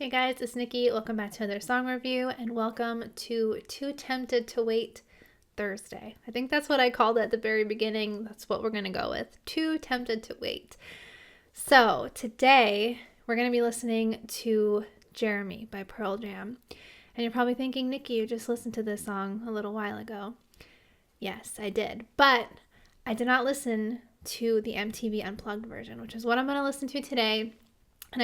Hey guys, it's Nikki. Welcome back to another song review and welcome to Too Tempted to Wait Thursday. I think that's what I called it at the very beginning. That's what we're going to go with. Too Tempted to Wait. So today we're going to be listening to Jeremy by Pearl Jam. And you're probably thinking, Nikki, you just listened to this song a little while ago. Yes, I did. But I did not listen to the MTV Unplugged version, which is what I'm going to listen to today. And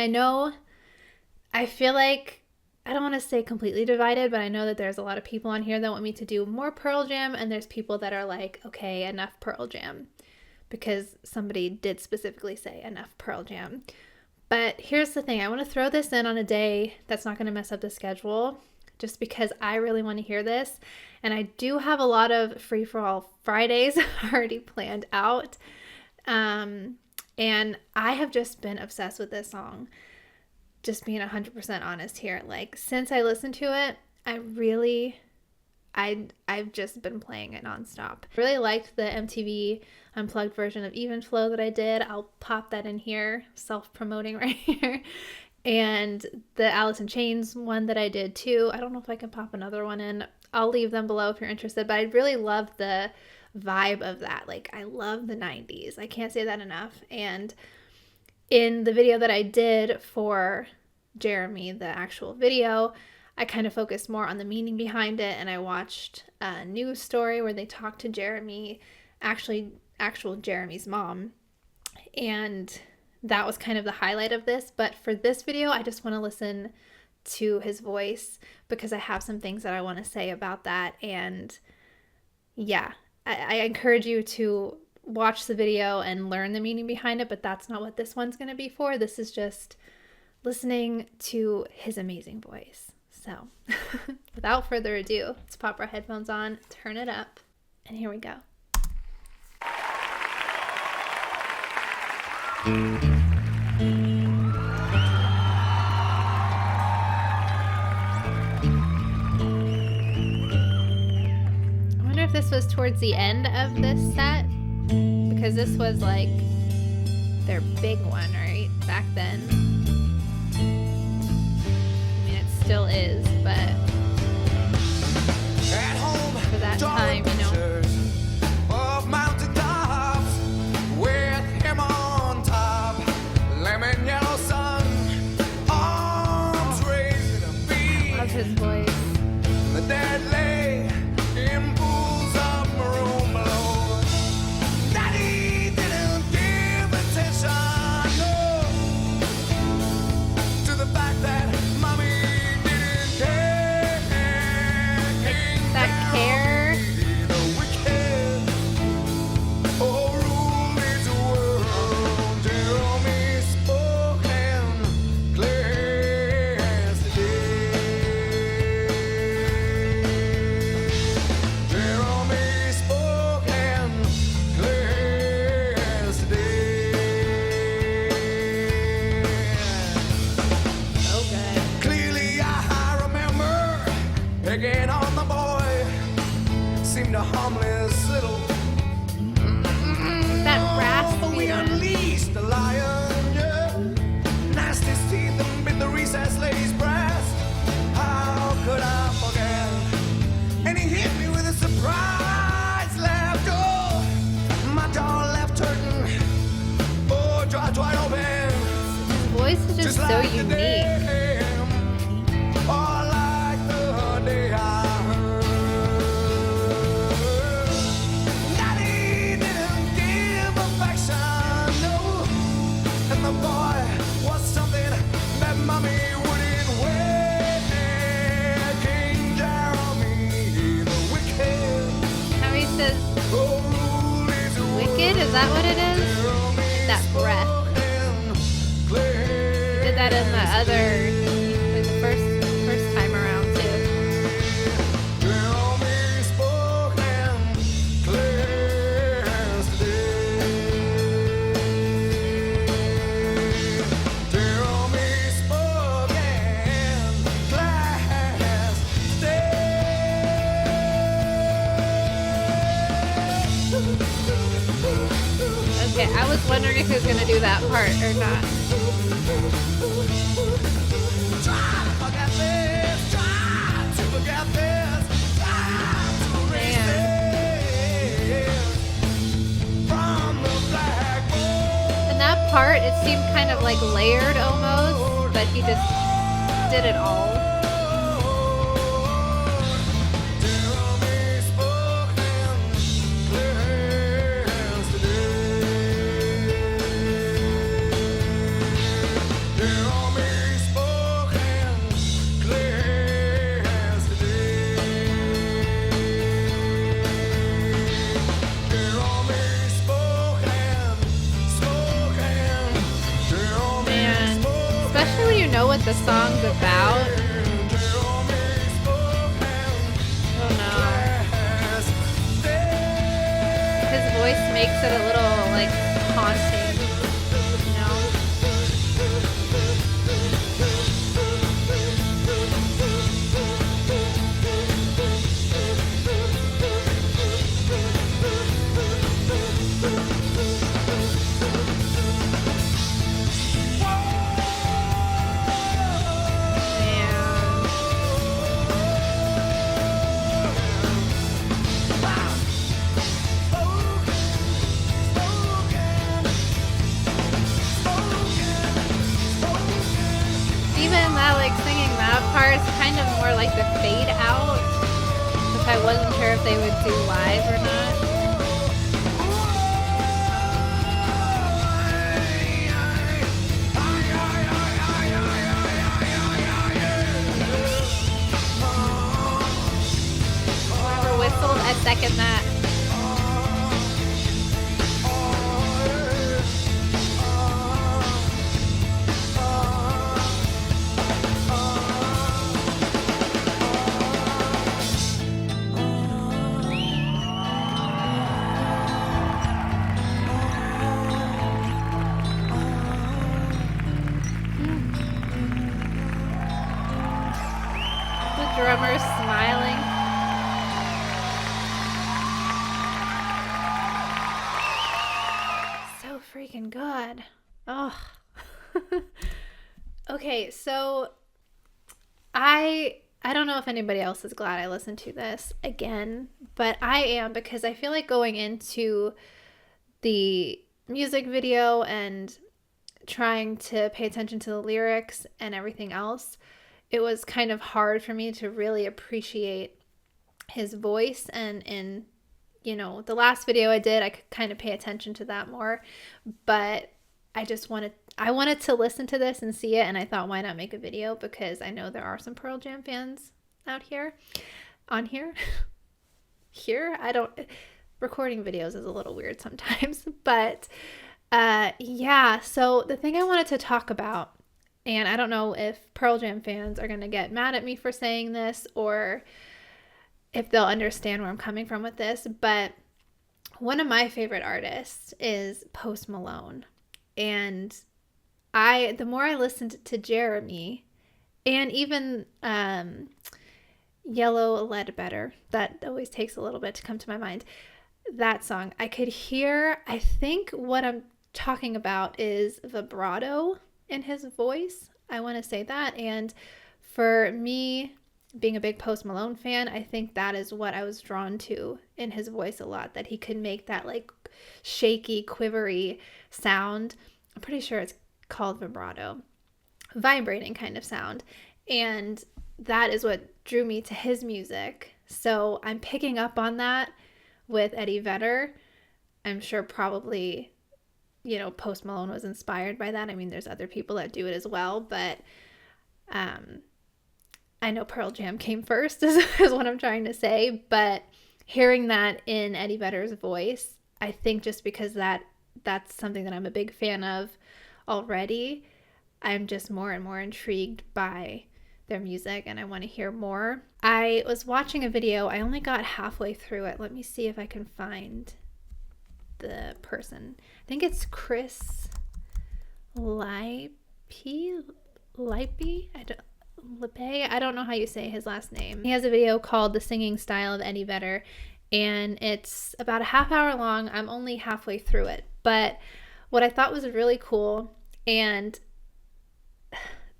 I feel like, I don't want to say completely divided, but I know that there's a lot of people on here that want me to do more Pearl Jam, and there's people that are like, okay, enough Pearl Jam, because somebody did specifically say enough Pearl Jam. But here's the thing, I want to throw this in on a day that's not going to mess up the schedule, just because I really want to hear this, and I do have a lot of free-for-all Fridays already planned out, and I have just been obsessed with this song. Just being 100% honest here, like since I listened to it, I've just been playing it nonstop. I really liked the MTV Unplugged version of Even Flow that I did. I'll pop that in here, self-promoting right here. And the Alice in Chains one that I did too. I don't know if I can pop another one in. I'll leave them below if you're interested, but I really love the vibe of that. Like I love the 90s. I can't say that enough. And in the video that I did for Jeremy, the actual video, I kind of focused more on the meaning behind it, and I watched a news story where they talked to Jeremy, actual Jeremy's mom, and that was kind of the highlight of this. But for this video, I just want to listen to his voice because I have some things that I want to say about that. And yeah, I encourage you to watch the video and learn the meaning behind it, but that's not what this one's going to be for. This is just listening to his amazing voice. So without further ado, let's pop our headphones on, turn it up, and here we go. I wonder if this was towards the end of this set, because this was like their big one, right? Back then. I mean, it still is, but at home, for that time, you know. Of mountain tops with him on top, lemon yellow sun, arms raised to the beat. I love his voice. The dead lay in pools of maroon below. Daddy didn't give attention, no, to the fact that mommy didn't care. That care. The wicked, oh, rule is the world. Jeremy spoke and glanced today. Jeremy spoke and glanced today. So good. Clearly I remember picking on the boy. Seemed a harmless little That raspy we one. unleashed the lion, yeah. Gnashed his teeth and bit the recess lady's breast. How could I forget? And he hit me with a surprise left. Oh, my jaw left hurting. Oh, jaw wide open. His voice is just so Like the unique. day, or like the day I heard. Daddy didn't give affection, no, and the boy was something that mommy wouldn't wear. King Jeremy, the wicked, How he says oh, rule is the wicked, is that what it is? Jeremy That breath. spoke and glared. Did that in the other, like the first time around too. Jeremy spoke and glanced today. Jeremy spoke and glanced today. Okay, I was wondering if he was gonna do that part or not. Try seemed kind of like layered almost, but he just did it all. Especially when you know what the song's about. Oh no. His voice makes it a little like haunting, you know? Part is kind of more like the fade out, which I wasn't sure if they would do live or not. Whoever whistled, I second that. Drummer smiling. So freaking good. Oh. Okay, so I don't know if anybody else is glad I listened to this again, but I am, because I feel like going into the music video and trying to pay attention to the lyrics and everything else, it was kind of hard for me to really appreciate his voice. And in, you know, the last video I did, I could kind of pay attention to that more, but I wanted to listen to this and see it, and I thought, why not make a video? Because I know there are some Pearl Jam fans out here, on here, recording videos is a little weird sometimes, but yeah, so the thing I wanted to talk about, and I don't know if Pearl Jam fans are going to get mad at me for saying this or if they'll understand where I'm coming from with this, but one of my favorite artists is Post Malone. And the more I listened to Jeremy and even Yellow Ledbetter, that always takes a little bit to come to my mind, that song, I could hear, I think what I'm talking about is vibrato in his voice. I want to say that. And for me, being a big Post Malone fan, I think that is what I was drawn to in his voice a lot, that he could make that like shaky, quivery sound. I'm pretty sure it's called vibrato, vibrating kind of sound. And that is what drew me to his music. So I'm picking up on that with Eddie Vedder. I'm sure probably, you know, Post Malone was inspired by that. I mean, there's other people that do it as well, but I know Pearl Jam came first is what I'm trying to say. But hearing that in Eddie Vedder's voice, I think just because that's something that I'm a big fan of already, I'm just more and more intrigued by their music and I want to hear more. I was watching a video. I only got halfway through it. Let me see if I can find the person. I think it's Chris Liepe. I don't know how you say his last name. He has a video called The Singing Style of Eddie Vedder, and it's about a half hour long. I'm only halfway through it, but what I thought was really cool, and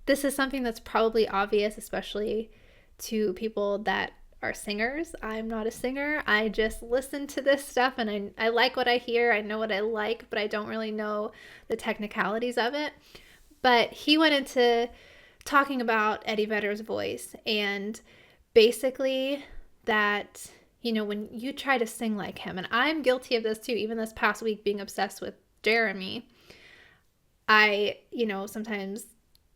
this is something that's probably obvious, especially to people that are singers. I'm not a singer. I just listen to this stuff and I like what I hear. I know what I like, but I don't really know the technicalities of it. But he went into talking about Eddie Vedder's voice and basically that, you know, when you try to sing like him, and I'm guilty of this too, even this past week being obsessed with Jeremy, I, you know, sometimes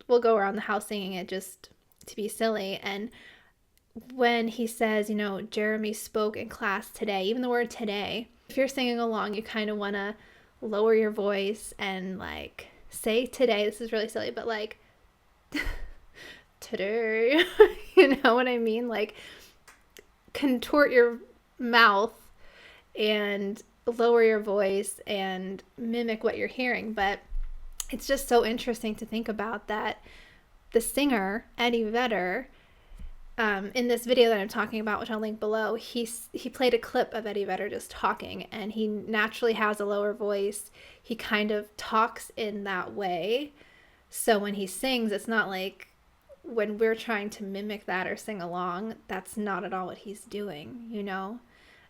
will go around the house singing it just to be silly. And when he says, you know, Jeremy spoke in class today, even the word today, if you're singing along, you kind of want to lower your voice and like say today. This is really silly, but like today, you know what I mean? Like contort your mouth and lower your voice and mimic what you're hearing. But it's just so interesting to think about that the singer, Eddie Vedder, in this video that I'm talking about, which I'll link below, he played a clip of Eddie Vedder just talking, and he naturally has a lower voice. He kind of talks in that way. So when he sings, it's not like when we're trying to mimic that or sing along, that's not at all what he's doing, you know?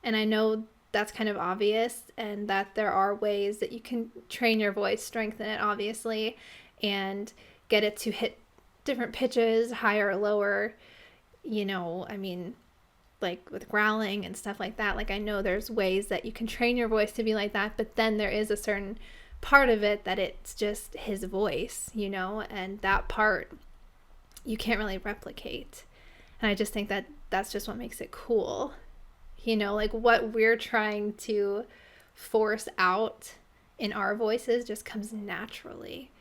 And I know that's kind of obvious, and that there are ways that you can train your voice, strengthen it, obviously, and get it to hit different pitches, higher or lower. You know, I mean, like with growling and stuff like that, like I know there's ways that you can train your voice to be like that, but then there is a certain part of it that it's just his voice, you know, and that part you can't really replicate. And I just think that that's just what makes it cool, you know, like what we're trying to force out in our voices just comes naturally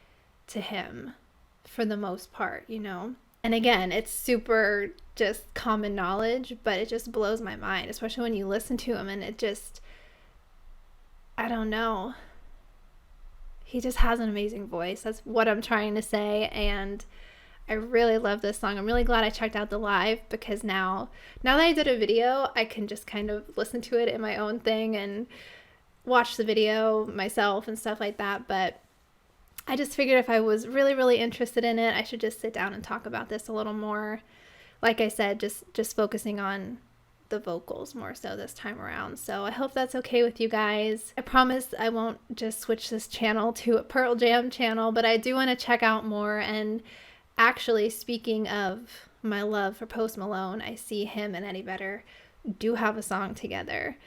to him for the most part, you know. And again, it's super just common knowledge, but it just blows my mind, especially when you listen to him and it just, I don't know. He just has an amazing voice. That's what I'm trying to say. And I really love this song. I'm really glad I checked out the live, because now that I did a video, I can just kind of listen to it in my own thing and watch the video myself and stuff like that. But I just figured if I was really, really interested in it, I should just sit down and talk about this a little more. Like I said, just focusing on the vocals more so this time around. So I hope that's okay with you guys. I promise I won't just switch this channel to a Pearl Jam channel, but I do want to check out more. And actually, speaking of my love for Post Malone, I see him and Eddie Vedder do have a song together.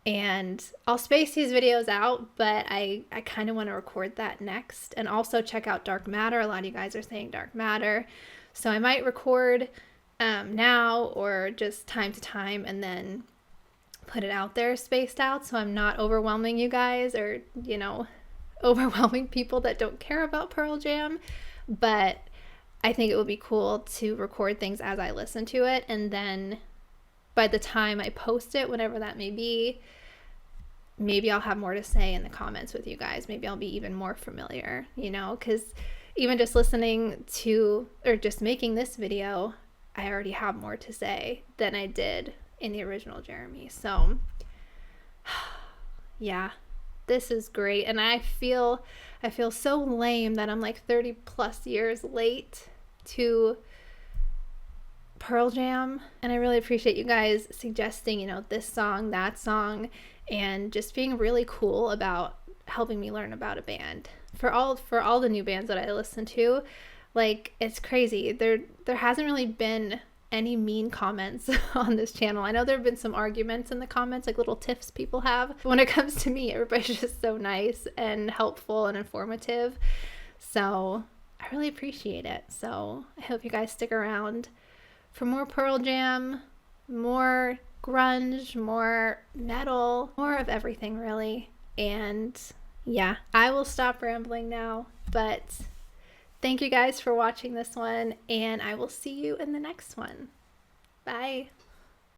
And I'll space these videos out, but I kind of want to record that next. And also check out Dark Matter. A lot of you guys are saying Dark Matter. So I might record now or just time to time and then put it out there spaced out, so I'm not overwhelming you guys or, you know, overwhelming people that don't care about Pearl Jam. But I think it would be cool to record things as I listen to it, and then by the time I post it, whenever that may be, maybe I'll have more to say in the comments with you guys. Maybe I'll be even more familiar, you know, because even just listening to or just making this video, I already have more to say than I did in the original Jeremy. So yeah, this is great. And I feel so lame that I'm like 30 plus years late to Pearl Jam. And I really appreciate you guys suggesting, you know, this song, that song, and just being really cool about helping me learn about a band. For all the new bands that I listen to, like, it's crazy. There hasn't really been any mean comments on this channel. I know there have been some arguments in the comments, like little tiffs people have. When it comes to me, everybody's just so nice and helpful and informative. So I really appreciate it. So I hope you guys stick around for more Pearl Jam, more grunge, more metal, more of everything really. And yeah, I will stop rambling now, but thank you guys for watching this one, and I will see you in the next one. Bye.